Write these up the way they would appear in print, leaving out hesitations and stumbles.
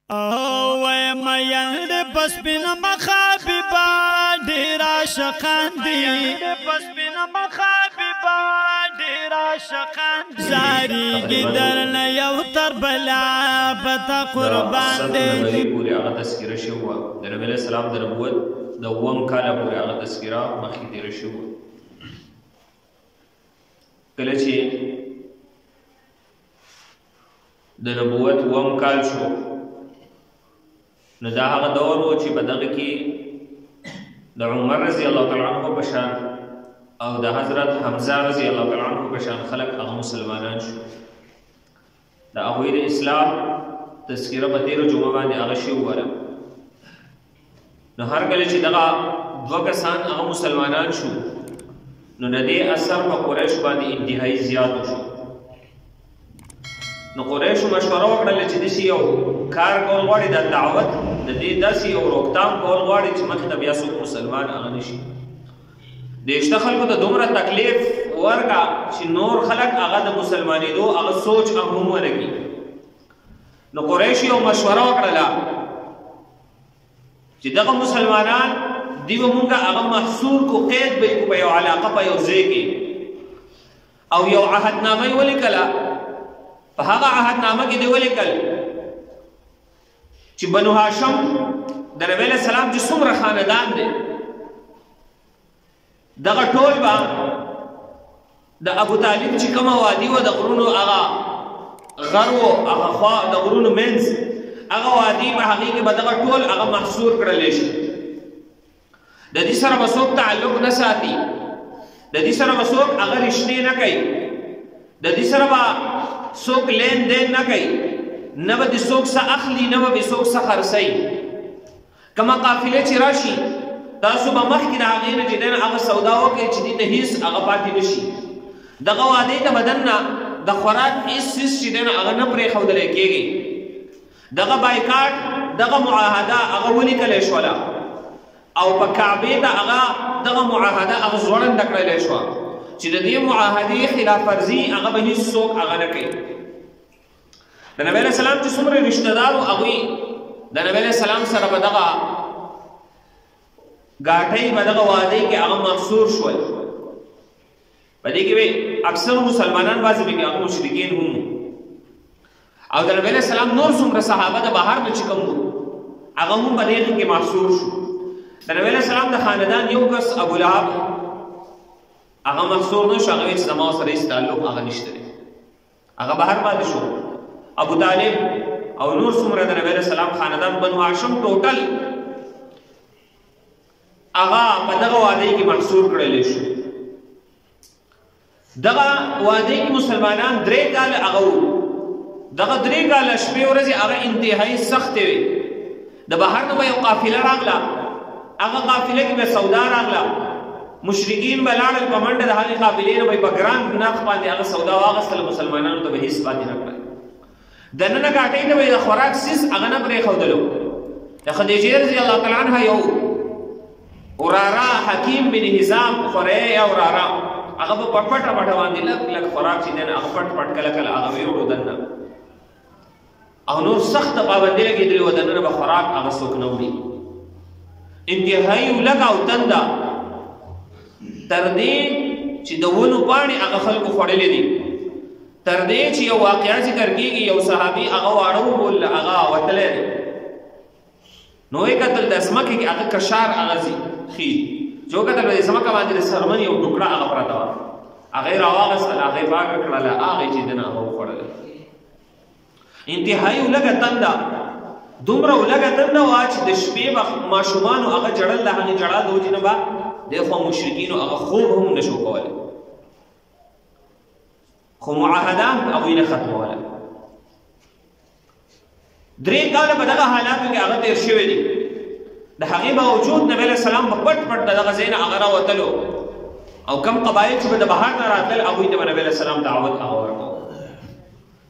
وای مېند پس بنا مخاببا ډیر عاشقان دي پس بنا مخاببا ډیر عاشقان زاری ګدر نه یو تر بلا پتا قربان دي پوری هغه تذکرہ شو د نبی له سلام د نبوت د وم کاله پوری هغه تذکرہ مخکې تیر شو کله چې د نبوت وم کال شو نو دا هغه دور و چې په دغه کې د عمر رضی الله تعالی عنہ په شان او د حضرت حمزه رضی الله تعالی عنہ په شان خلق هغه مسلمانان شو د هغوی د اسلام تذکره په تیرو جمعه باندې هغه شی وویله نو هر کله چې دغه دوه کسان هغه مسلمانان شو نو د دې اثر په قریش باندې انتهایی زیات شو نو قریشو مشوره وکړله چې داسې یو کار کول غواړي د دعوت د دې داسې یو روکتام کول غواړي چې مخې ته بیا څوک مسلمان هغه نه شي دېشته خلکو ته دومره تکلیف ورکړه چې نور خلک هغه د مسلمانېدو هغه سوچ هم ونه کړي نو قریشو یو مشوره وکړله چې دغه مسلمانان دی به مونږه هغه محصور کو قید به کو په یو علاقه په یو ځای کې او یو عهدنامه یې ولیکله په هغه عهدنامه کې دی ولیکل چې بنو هاشم د نبی له سلام چې څومره خاندان دی دغه ټول به د ابو طالب چې کومه وادي وه د غرونو هغه غر و هغه خوا د غرونو منځ هغه وادي په هغې کې به دغه ټول هغه محصور کړلی شي د دې سره به څوک تعلق نه ساتي د دې سره به څوک هغه رشتې نه کوي د دې سره به څوک لین دین نه کوي نه به د څوک څه اخلي نه به څوک څه خرڅوي کومه قافله چې راشي تاسو به مخکې د هغې نه چې دی نه هغه سودا وکړئ چې دې ته هېڅ هغه پاتې نه شي دغه وعدې ته به دننه د خوراک هېڅ څیز چې دی نه هغه نه پرېښودلی کېږي دغه بایکاټ دغه معاهده هغه ولیکلی شوله او په کعبې ته هغه دغه معاهده هغه ځوړنده کړلی شوه چې د دې معاهدې خلاف ورزي هغه به هېڅ څوک هغه نه کوي د نبی علیه السلام چې څومره رشته دار وو هغوی د نبی علیه السلام سره به دغه ګاټۍ به دغه وعدې کې هغه محصور شول په دې کې به اکثر مسلمانان بعضې به هغه مشرکین هم او د نبی علیه السلام نور څومره صحابه د بهر نه چې کوم وو هغه هم په دې کې محصور شو د نبی علیه السلام د خاندان یو کس ابولهب هغه محصور نه شو هغه چې زما سره هېڅ تعلق هغه نشته دی هغه بهر پاتې شو ابو طالب او نور څومره د نبی علیه السلام خاندان بنو هاشم ټوټل هغه په دغه وعدې کې محصور کړلی شو دغه وعدې کې مسلمانان 3 کاله هغه وو دغه 3 کاله شپې ورځې هغه انتهایی سختې وې د بهر نه به یو قافله راغله هغه قافله کې به سودا راغله مشرکین به لاړل په منډه د هغې قافلې نه به یې په ګران نرخ باندې هغه سودا واخیستله مسلمانانو ته به هېڅ پاتې نه کړل دننه ګاټۍ ته به یې د خوراک څیز هغه نه پرېښودلو د خدیجې رضی الله تعالی عنها یو وراره حکیم بن حزام خورۍ یا وراره هغه به په پټه پټه باندې لږ لږ خوراک چې دی نه هغه پټ پټ کله کله هغه به یې وړو دننه او نور سخته پابندي لګېدلې وه دننه به خوراک هغه څوک نه وړي انتهایی لږ او تنده تر دې چې د ونو پاڼې هغه خلکو خوړلې دي تر دې چې یو واقعه ذکر کېږي یو صحابي هغه واړه وبولله هغه وتلی دی نو یې کتل د ځمکې کې هغه کشار هغه ځي خي چې وکتل د ځمکه باندې د سرمن یو ټوکړه هغه پرته وه هغه یې راواغېستله هغه یې پاکه کړله هغې چې دی نه هغه وخوړله انتهایی لږه تنده دومره لږه تنده وه چې د شپې به ماشومانو هغه جړل د هغې جړا د وجې نه به دخوا مشرکینو هغه خوب هم نشو کولی خو معاهده هغوی نه ختموله 3 کاله په دغه حالاتو کې هغه تیر شوی دي د هغې باوجود نبی علیه السلام په پټ پټ د دغه ځای نه هغه راوتلو او کم قبایل چې به د بهر نه راتلل هغوی ته به نبی علیه السلام دعوت هغه ورکړو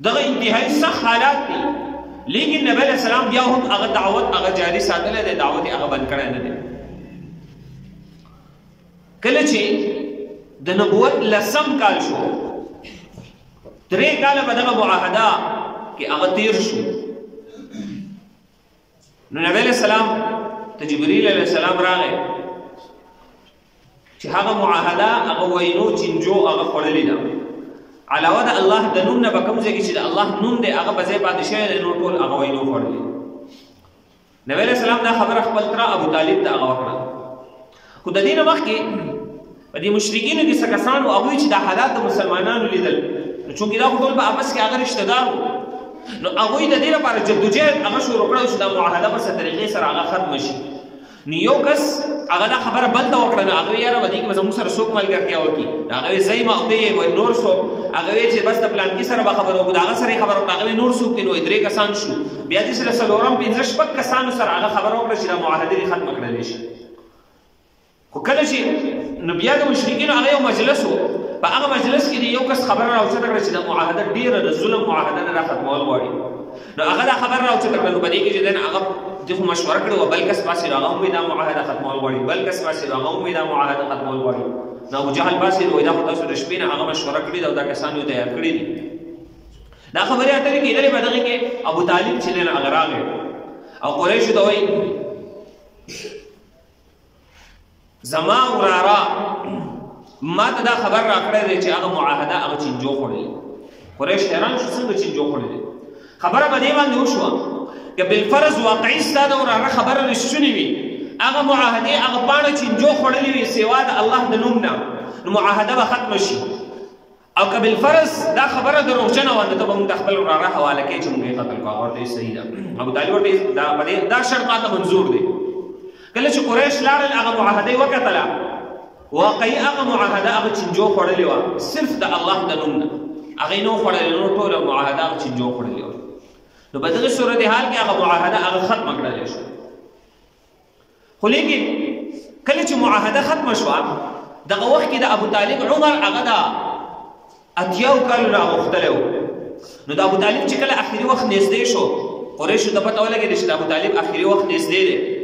دغه انتهایی سخت حالات دي لیکن نبی علیه السلام بیا هم هغه دعوت هغه جاري ساتلی دی دعوت یې هغه بند کړی نه دی کله چې د نبوت 10 کال شو 3 کاله په دغه معاهده کې هغه تیر شو نو نبی علیہ السلام ته جبرئیل علیہ السلام راغی چې هغه معاهده هغه وینو چینجو هغه خوړلې ده علاوه د الله د نوم نه به کوم ځای کې چې د الله نوم دی هغه به ځای پاتې شوی دی نو ټول هغه وینو خوړلې نبی علیہ السلام دا خبره خپل تر ابو طالب ته هغه وکړه خو د دې نه مخکې په دې مشرکینو کې څه کسان وو هغوی چې دا حالات د مسلمانانو لیدل نو چونکې دا خو ټول په اپس کې هغه رشته دار وو نو هغوی د دې لپاره جدوجهد هغه شروع کړی چې دا معاهده په څه طریقې سره هغه ختمه شي نو یو کس هغه دا خبره بل ته وکړه نو هغه ویې یاره په دې کې به زموږ سره څوک ملګرتیا وکړي هغه ویې ځئ ما ته وایي نور څوک هغه ویې چې بس د پلانکي سره به خبره وکړو د هغه سره یې خبره وکړه هغه ویې نور څوک دي نو 3 کسان شو بیا دې سره څلورم 5 شپږ کسانو سره هغه خبره وکړه چې دا معاهده دې ختمه کړلی شي خو کله چې نو بیا د مشرکینو هغه یو مجلس و په هغه مجلس کې یو کس خبره راوچته کړه چې دا معاهده ډېره د ظلم معاهده نه را ختمول غواړي نو هغه دا خبره راوچته کړه نو په دې کې چې دی هغه دغه مشوره کړې وه بل کس پاسې هغه هم دا معاهده ختمول غواړي بل کس پاسې هغه هم دا معاهده ختمول غواړي نو ابو جهل پاسې وایي دا خو تاسو د شپې نه هغه مشوره کړې ده او دا کسان یې تیار کړي دي دا خبرې اترې کېدلې په دغه کې ابو طالب چې دی نو هغه راغی او قریشو ته وایي زما وراره ما ته دا خبر راکړی دی چې هغه معاهده هغه چینجو خوړلې قریش حیران شو څنګه چینجو خوړلې خبره په دې باندې وشوه که بالفرض واقعي ستا د وراره خبره رښتونې وي هغه معاهدې هغه پاڼه چینجو خوړلې وي سوا د الله د نوم نه نو معاهده به ختمه شي او که بالفرض دا خبره دروغجنه وه نو ته به موږ د خپل وراره حواله کوې چې موږ یې قتل کړو هغه ورته صحیح ده ابو طالب ورته دا شرط ماته منظور دی کله چې قریش لاړل هغه معاهده یې وکتله واقعي هغه معاهده هغه چینجو خوړلې وه صرف د الله د نوم نه هغه یې نه خوړلې نو ټوله معاهده هغه چینجو خوړلې وه نو په دغه صورتحال کې هغه معاهده هغه ختمه کړلی شوه خو لیکن کله چې معاهده ختمه شوه دغه وخت کې د ابو طالب عمر هغه د 80 کالو نه غوښتلی و نو د ابو طالب چې کله اخري وخت نږدې شو قریشو ته پته ولګېده چې د ابو طالب اخري وخت نږدې دی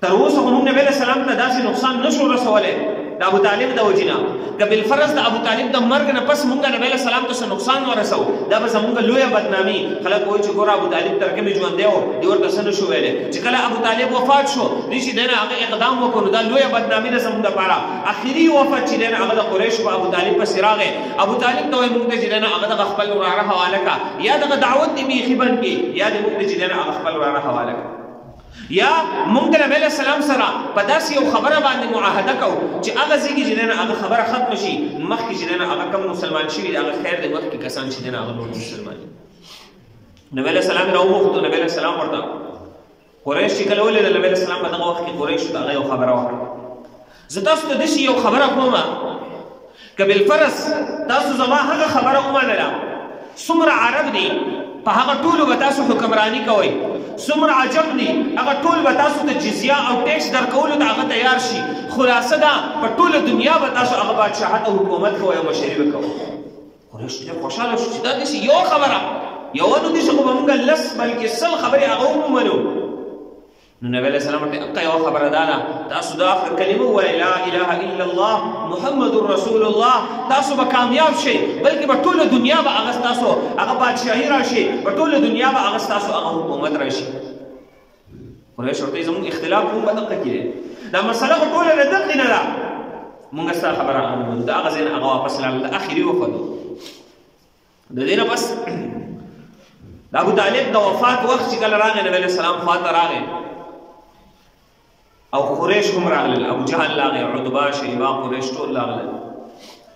تر اوسه خو موږ نبي علیه السلام ته داسې نقصان نشو رسولی د ابو طالب د وجې نه که بالفرض د ابو طالب د مرګ نه پس موږ نبي علیه السلام ته څه نقصان ورسو دا به زموږ لویه بدنامي خلک وایي چې ګوره ابو طالب تر کومې ژوندی و دې ورته څه نشو ویلی چې کله ابو طالب وفات شو دې چې دی نه هغه اقدام وکړو دا لویه بدنامي ده زموږ دپاره اخري وفات چې دی نه هغه د قریشو په ابو طالب پسې راغی ابو طالب ته وایي موږ ته چې دی نه هغه دغه خپل وراره حواله کړه یا دغه دعوت دې بیخي بند کړي یا دې موږ ته چې دی نه هغه خپل وراره حواله کړه یا موږ د نبی علیه السلام سره په داسې یو خبره باندې معاهده کوو چې هغه ځای کې چې دی نه هغه خبره ختمه شي مخکې چې دی نه هغه کم مسلمان شوي دي هغه خیر دی مخکې کسان چې دی نه هغه نور مسلمان دي نبی علیه السلام یې راوغوښتو نبی علیه السلام ورته قریش چې کله ولیدل نبی علیه السلام په دغه وخت کې قریشو ته هغه یو خبره وکړه زه تاسو ته داسې یو خبره کومه که بالفرض تاسو زما هغه خبره ومنله څومره عرب دي په هغه ټولو به تاسو حکمراني کوئ څومره عجب دي هغه ټول به تاسو ته جزیه او ټیکس درکولو ته هغه تیار شي خلاصه ده په ټوله دنیا به تاسو هغه بادشاهت او حکومت کوئ او مشري به کوئ قریش ډېر خوشحاله شو چې دا داسې یو خبره یوه نو داسې خو به موږ لس بلکې سل خبرې هغه ومومنو نو نبی علیه السلام ورته حقه یوه خبره دا ده تاسو دا کلمه ووایئ لا اله الا الله محمد رسول الله تاسو به کامیاب شئ بلکې په ټوله دنیا به هغه ستاسو هغه بادشاهي راشي په ټوله دنیا به هغه ستاسو هغه حکومت راشي قریش ورته زموږ اختلاف هم په دقه کې دی دا مسله خو ټوله د دقې نه ده مونږ ستا خبره د هغه ځای نه هغه واپس لاړل د اخري وفات د دې نه پس د ابو طالب د وفات وخت چې کله راغی نبی علیه السلام خواته راغی او قریش هم راغلل ابو جهل راغی عتبه شیبه قریش ټول راغلل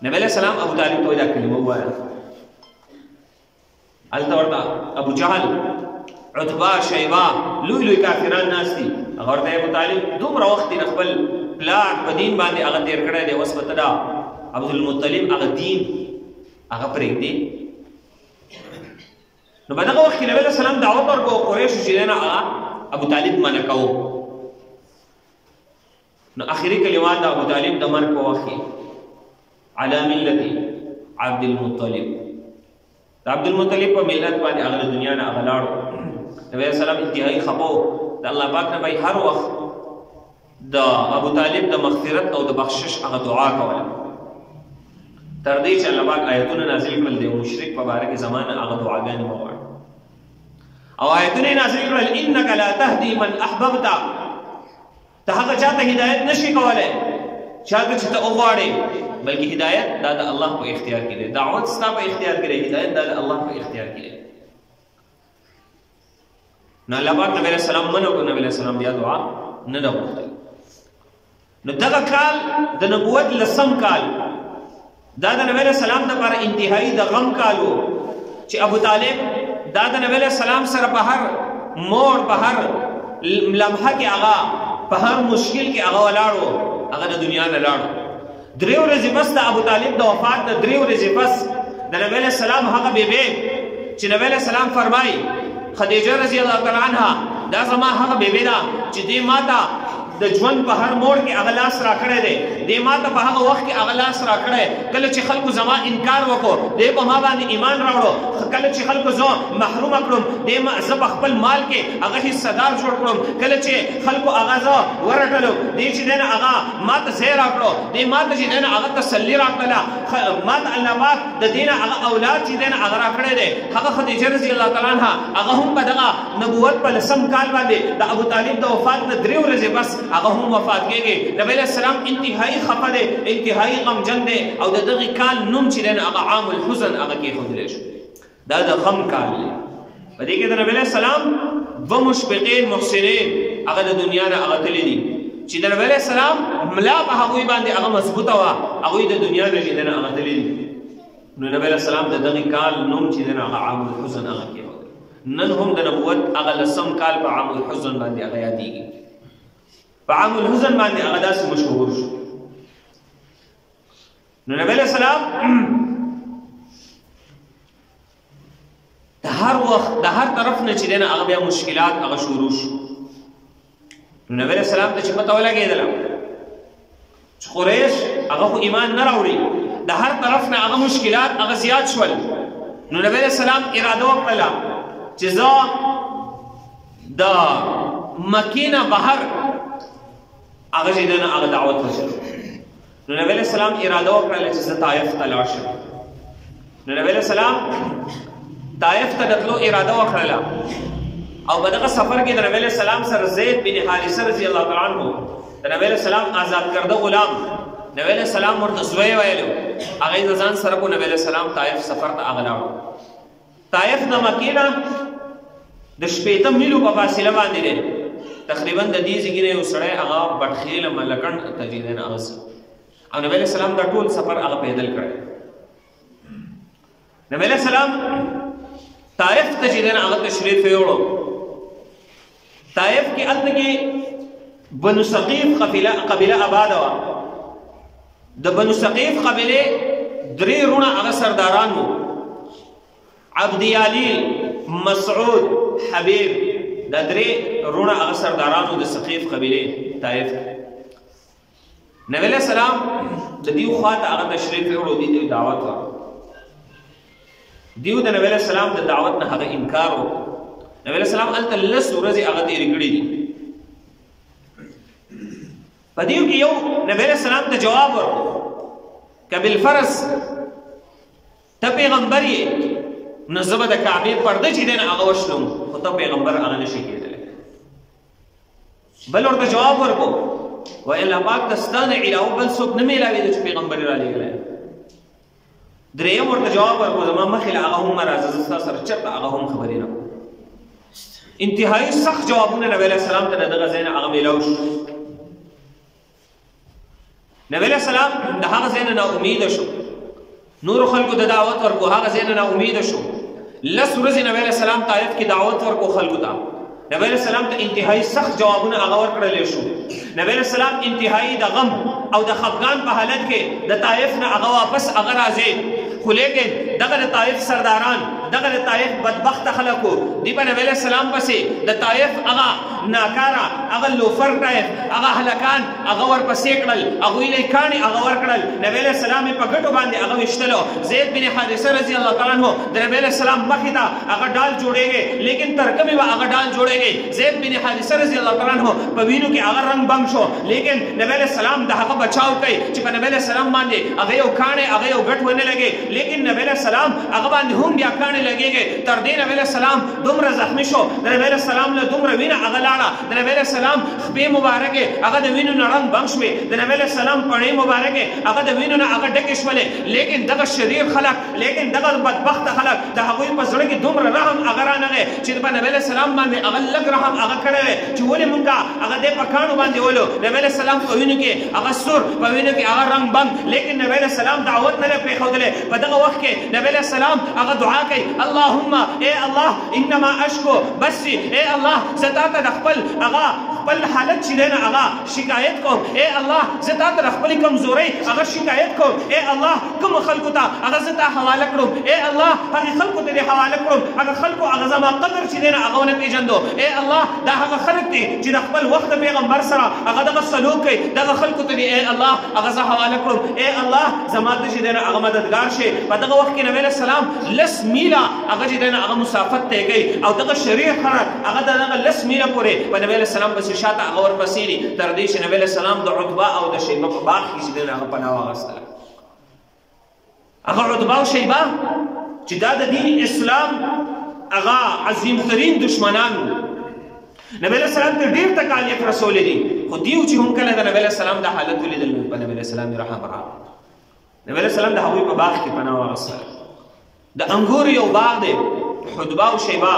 نبی علیه السلام ابو طالب ته دا کلمه ووایه هلته ورته ابو جهل عتبه شیبه لوی لوی کافران ناست دي هغه ورته ابو طالب دومره وخت یې خپل پلار په دین باندې هغه تېر کړی دی اوس به ته دا عبدالمطلب هغه دین هغه پرېږدې نو په دغه وخت کې نبی علیه السلام دعوت ورکړو قریشو چې دی نه هغه ابو طالب منع کوو نو آخري کلمات د ابو طالب د مرګ په وخت کې علی ملت عبدالمطلب د عبدالمطلب په ملت باندې هغه د دنیا نه هغه لاړو نبی علیه السلام انتهایي خفه د الله پاک نه به هر وخت د ابو طالب د مغفرت او د بخشش هغه دعا کوله تر دې چې الله پاک آیتونه نازل کړل د مشرک په باره کې زمانه هغه دعاګانې وغواړي او آیتونه نازل کړل انک لا تهدی من احببت ته هغه چاته هدایت نشي کولای چاته چې ته وغواړې بلکې هدایت دا د الله په اختیار کې دی دعوت ستا په اختیار کې دی هدایت دا د الله په اختیار کې دی نو الله پاک نبی علیہ السلام منو کو نبی علیہ السلام بیا دعا نه ده وکړه نو دغه کال د نبوت لسم کال دا د نبی علیہ السلام لپاره انتهایی د غم کال و چې ابو طالب دا د نبی علیہ السلام سره په هر موړ په هر لمحه کې هغه په هر مشکل کې هغه ولاړو هغه د دنیا نه لاړو درې ورځې بس د ابو طالب د وفات د درې ورځې بس د نبی علیہ السلام هغه بیبي چې نبی علیہ السلام فرمایي خدیجه رضی الله تعالی عنها دا زما هغه بیبي ده چې دې ماته د ژوند په هر موړ کې هغه لاس راکړی دی دې ماته په هغه وخت کې هغه لاس راکړی کله چې خلکو زما انکار وکړو دې په ما باندې ایمان راوړو کله چې خلکو زه محروم کړم دې زه په خپل مال کې هغه حصهدار جوړ کړم کله چې خلکو هغه زه ورټلو دې چې دی نه هغه ماته ځای راکړو دې ماته چې دی نه هغه تسلي راکړله ماته الله پاک د دې نه هغه اولاد چې دی نه هغه راکړی دی هغه خدیجه رضی الله تعالی عنها هغه هم په دغه نبوت په لسم کال باندې د ابو طالب د وفات نه درې ورځې بس هغه هم وفات کېږي نبی علیہ السلام انتهایی خفه دی انتهایی غمجن دی او د دغه کال نوم چې دی هغه عام الحزن هغه کېښودلی شو دا د غم کال دی په دې کې د نبی علیہ السلام دوه مشفقین محسنین هغه د دنیا نه هغه تللي دي چې د نبی علیہ السلام ملا په هغوی باندې هغه مضبوطه وه هغوی د دنیا نه چې دی هغه تللي دي نو نبی علیہ السلام د دغه کال نوم چې دی هغه عام الحزن هغه کېښودلی نن هم د نبوت هغه لسم کال په عام الحزن باندې هغه یادېږي په عام الحزن باندې هغه داسې مشهور شو نو نبی علیہ السلام د هر وخت د هر طرف نه چې دی نه هغه بیا مشکلات هغه شروع شو نو نبی علیہ السلام ته چې پته ولګېدله چې قریش هغه خو ایمان نه راوړي د هر طرف نه هغه مشکلات هغه زیات شول نو نبی علیہ السلام اراده وکړله چې زه د مکې نه بهر هغه چې دی نه هغه دعوت وشلو نو نبی علیہ السلام اراده وکړله چې زه طایف ته لاړ شم نو نبی علیہ السلام طایف ته د تلو اراده وکړله او په دغه سفر کې د نبی علیہ السلام سره زید بن حارثه رضی الله تعالی عنه د نبی علیہ السلام آزاد کرده غلام نبی علیہ السلام ورته زوی ویلو هغه د ځان سره کو نبی علیہ السلام طایف سفر ته هغه لاړو طایف د مکې نه د شپېته میلو په فاصله باندې دی تقریبا د دې ځای نه یو سړی هغه بټخیل ملکن تجیدن هغه او نبی علیہ السلام دا ټول سفر هغه پیدل کړی نبی علیہ السلام طائف تجیدن هغه تشریف یوړو طائف کې هلته کې بنو ثقیف قبیله آباد وه د بنو ثقیف قبیلې درې رونه هغه سرداران وو عبدیالیل مسعود حبیب دا درې رونه هغه سردارانو د ثقیف قبیلې طائف نبی علیہ السلام د دیو خواته هغه تشریف یوړو دیو دعوت ورکړو دیو د نبی علیہ السلام د دعوت نه هغه انکار وکړو نبی علیہ السلام هلته لس ورځې هغه تېرې کړي دي په دیو کې یو نبی علیہ السلام ته جواب ورکړو که بالفرض ته پیغمبر یې نو زه به د کعبې پرده چې دی نه هغه وشلم خو ته پیغمبر هغه نشي کېدلی بل ورته جواب ورکړو وای الله پاک ته ستا نه علاوه بل څوک نه میلاوېده چې پیغمبر یې رالېږلی دریم ورته جواب ورکړو زما مخې له هغه هم مه راځه زه ستا سره چېرته هغه هم خبرې نه کوم انتهایی سخت جوابونه نبی علیہ السلام ته د دغه ځای نه هغه میلاو شو نبی علیہ السلام د هغه ځای نه ناامیده شو نورو خلکو د دعوت ورکو هغه ځای نه ناامیده شو لس ورځې نبی علیہ السلام طایف کې دعوت ورکو خلکو ته نبی علیہ السلام ته انتهایی سخت جوابونه هغه ورکړلی شو نبی علیہ السلام انتهایی د غم او د خفګان په حالت کې د طایف نه هغه واپس هغه راځي خو لیکن دغه د طایف سرداران دغه د طایف بدبخته خلکو دی په نبی علیہ السلام پسې د طایف هغه ناکاره هغه لوفر طایف هغه هلکان هغه ورپسې کړل هغوی له کاڼي هغه ورکړل نبی علیہ السلام یې په ګټو باندې هغه ویشتلو زید بن حارثه رضی الله تعالی عنه د نبی علیہ السلام مخې ته هغه ډال جوړېږي لیکن تر کومې به هغه ډال جوړېږي زید بن حارثه رضی الله تعالی عنه په وینو کې هغه رنګ بم شو لیکن نبی علیہ السلام د هغه بچاو کوي چې په نبی علیہ السلام باندې هغه یو کاڼی هغه یو ګټ ونه لګي لیکن لیکن نبی علیہ السلام هغه باندې هم بیا کاڼې لګېږي تر دې نبی علیہ السلام دومره زخمی شو د نبی علیہ السلام له دومره وینه هغه لاړه د نبی علیہ السلام خپې مبارکې هغه د وینو نه رنګ بنګ شوې د نبی علیہ السلام پڼې مبارکې هغه د وینو نه هغه ډکې شولې لیکن دغه شریر خلک لیکن دغه بدبخت خلک د هغوی په زړه کې دومره رحم هغه رانغی چې په نبی علیہ السلام باندې هغه لږ رحم هغه کړی دی چې ولې مونږ هغه دې په کاڼو باندې ولو نبی علیہ السلام په وینو کې هغه سور په وینو کې هغه رنګ بنګ لیکن نبی علیہ السلام دعوت نه دی پرېښودلی په دغه وخت کې نبی علیہ السلام هغه دعا کوي اللهم اے الله انما اشکو بس اے الله زه تا ته د خپل حالت چې دی نه هغه شکایت کوم اے الله زه تا ته د خپلې کمزورۍ هغه شکایت کوم اے الله کومو خلکو ته هغه زه تا حواله کړم اے الله هغې خلکو ته دې حواله کړم هغه خلکو هغه زما قدر چې دی نه هغه ونه پېژندو اے الله دا هغه خلک دي چې د خپل وخت د پیغمبر سره هغه دغه سلوک کوي دغه خلکو ته دې اے الله هغه زه حواله کړم اے الله زما ته چې دی نه هغه مددګار شي په دغه وخت کې نبی علیہ السلام 10 میله هغه چې دی نه هغه مسافت ته گئی او دغه شریر خلک هغه دغه 10 میله پورې په نبی علیہ السلام پسې شاته هغه ورپسې دي تر دې چې نبی علیہ السلام د عتبه او د شیبه په باغ کې چې دی نه هغه پناه واخیستله هغه عتبه او شیبه چې دا د دین اسلام هغه عظیم ترین دشمنان نبی علیہ السلام ته ډېر تکالیف رسولې دي خو دیو چې هم کله د نبی علیہ السلام د حالت ولیدل په نبی علیہ السلام رحم راغی نبی علیہ السلام د هغوی په باغ کې پناه واخیستله د انګور یو باغ دی حدبه او شیبه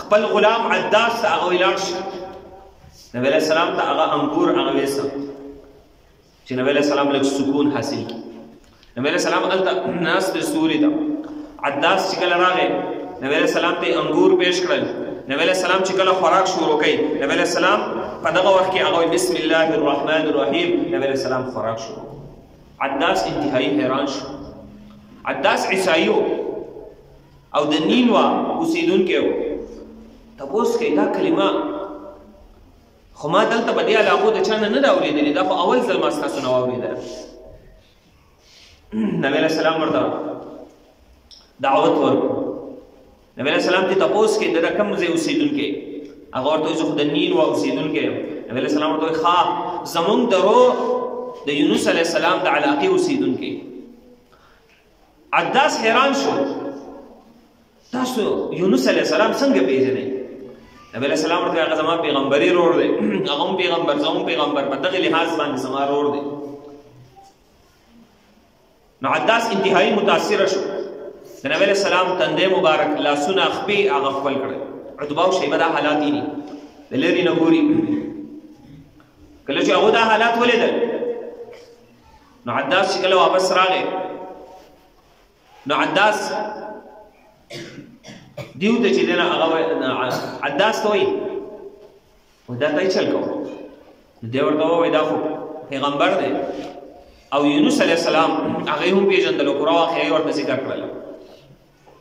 خپل غلام عداس ته هغه ولاړ شي نبی علیہ السلام ته هغه انګور هغه ویسه چې نبی علیہ السلام لږ سکون حاصل کړي نبی علیہ السلام هلته ناست دی سوري ته عداس چې کله راغی نبی علیہ السلام ته انګور پیش کړل نبی علیہ السلام چې کله خوراک شروع کوي نبی علیہ السلام په دغه وخت کې هغه بسم الله الرحمن الرحیم نبی علیہ السلام خوراک شروع عداس انتهایی حیران شو عداس عیسائی او د نینوا اوسیدونکی و تپوس کوي دا کلمه خو ما دلته په دې علاقو د چا نه ده اورېدلې دا خو اول ځل ما ستاسو نه واورېدله نبی علیہ السلام ورته دعوت ورکړو نبی علیہ السلام ته تپوس کوي د کوم ځای اوسیدونکی هغه ورته وایي زه خو د نینوا اوسیدونکی یم نبی علیہ السلام ورته وایي ښه زمونږ درو د یونس علیہ السلام د علاقې اوسیدونکی عداس حیران شو تاسو یونس علیہ السلام څنګه پیژنئ نبی علیہ السلام ورته هغه زما پیغمبري رور دی هغه هم پیغمبر زه هم پیغمبر په دغه لحاظ باندې زما رور دی نو عداس انتهایی متاثره شو د نبی علیہ السلام تندی مبارک لاسونه خپې هغه خپل کړل عتبه او شیبه دا حالات دي د لرې نه ګوري کله چې هغه دا حالات ولیدل نو عداس چې کله واپس راغی نو عداس دیو ته چې دی نه هغه عداس ته وایي دا ته یې چل کوو نو دی ورته ووایي دا خو پیغمبر دی او یونس علیه السلام هغه هم پېژندل او پوره واقعه یې ورته ذکر کړله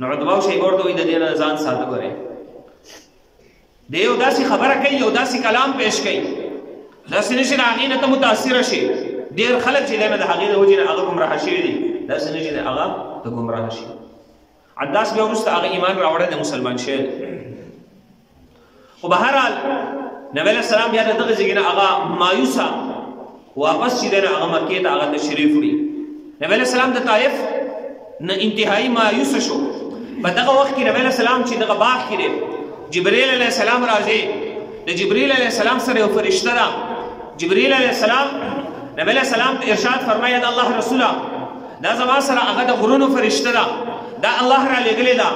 نو عتبه او شیبه ورته وایي د دې نه ځان ساته ګورئ دی یو داسې خبره کوي یو داسې کلام پیش کوي داسې نه چې د هغې نه ته متاثره شي ډېر خلک چې دی نه د هغې د وجې نه هغه ګمراه شوي دي داسې نه چې د هغه ته ګمراه شي عداس بیا وروسته هغه ایمان راوړی د مسلمان شوی خو بهرحال نبی علیہ السلام بیا د دغه ځای نه هغه مایوسه واپس چې دی نه هغه مکې ته هغه تشریف وړي نبی علیہ السلام د طایف نه انتهایی مایوسه شو په دغه وخت کې نبی علیہ السلام چې دغه باغ کې دی جبریل علیہ السلام راځي د جبریل علیہ السلام سره یو فرشته ده جبریل علیہ السلام نبی علیہ السلام ته ارشاد فرمایي د الله رسوله دا زما سره هغه د غرونو فرشته ده دا الله را لګلې ده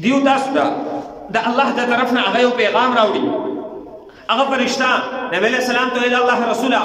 دیو تاسو ده د الله د طرف نه هغه یو پیغام راوړي هغه فرشته نبی علیہ السلام ته د الله رسوله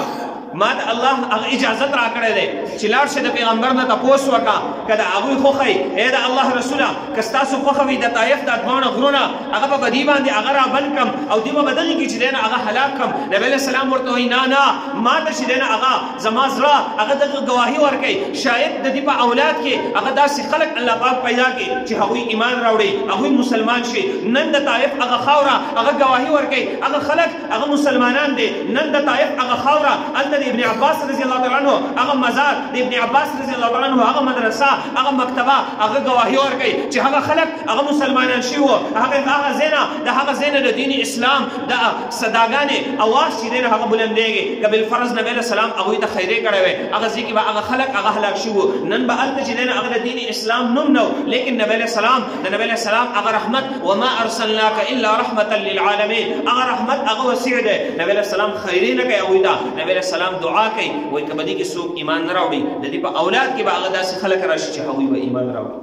ما د الله هغه اجازت را کړی دی چې لاړ شي د پیغمبر نه تپوس وکړه که د هغوی خوښی ای د الله رسوله که ستاسو خوښه وي د طایف دا دواړه غرونه هغه به دې باندې هغه را بند کړم او دې به په دغې کې چې دی نه هغه هلاک کړم نبی علیه السلام ورته وایي نه نه ما ته چې دی نه هغه زما زړه هغه دغه ګواهي ورکوي شاید د دې په اولاد کې هغه داسې خلک الله پاک پیدا کړي چې هغوی ایمان راوړي هغوی مسلمان شي نن د طایف هغه خاوره هغه ګواهي ورکوي هغه خلک هغه مسلمانان دي نن د طایف هغه خاوره هلته د ابن عباس رضی الله تعالی عنہ هغه مزار د ابن عباس رضی الله تعالی عنہ هغه مدرسه هغه مکتبه هغه گواهی ورکړي چې هغه خلک هغه مسلمانان شي وو هغه زینا د هغه زینا د دین اسلام د صداګانې اواز چې دین هغه بلندېږي قبل فرض نبی له سلام هغه ته خیره کړی وي هغه ځکه به هغه خلک هغه هلاک شي وو نن به الته چې دین هغه د دین اسلام نوم نو لیکن نبی له سلام د نبی له سلام هغه رحمت وما ارسلناک الا رحمتا للعالمین هغه رحمت هغه وسیع ده نبی له سلام خیره نه کوي او دا نبی له سلام دعا کوي وای کبدی کې څوک ایمان نه راوړي د دې په اولاد کې به هغه داسې خلک راشي چې هغوی به ایمان راوړي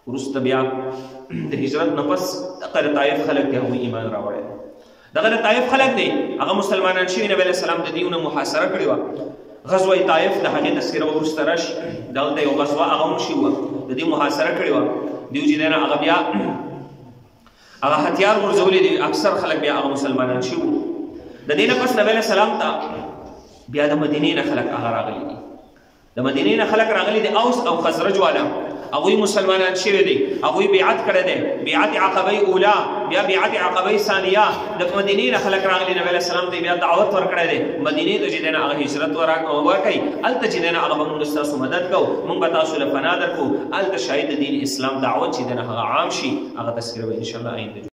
وروسته بیا د هجرت نه پس دغه طایف خلک دی هغوی ایمان راوړی دغه طایف خلک دی هغه مسلمانان شوي نبی علیه السلام د دیونه محاصره کړې وه غزوه طایف د هغې تذکره وروسته راشي دلته یو غزوه هغه هم شوي وه د دې محاصره کړې وه دیو چې دی نه هغه بیا هغه هتیار غورځولي دي اکثر خلک بیا هغه مسلمانان شوي وو د دې نه پس نبی علیه السلام ته بیا د مدینې نه خلک هغه راغلي دي د مدینې نه خلک راغلي دي اوس او خزرج والا هغوی مسلمانان شوي دي هغوی بیعت کړی دی بیعت عقبه اولا بیا بیعت عقبه ثانیه د مدینې نه خلک راغلي نبی علیه السلام ته بیا دعوت ورکړی دی مدینې ته چې دی نه هغه هجرت وکړئ هلته چې دی نه هغه به موږ ستاسو مدد کوو موږ به تاسو له پناه درکړو هلته شاید د دین اسلام دعوت چې دی نه هغه عام شي هغه تذکره به انشاءالله آینده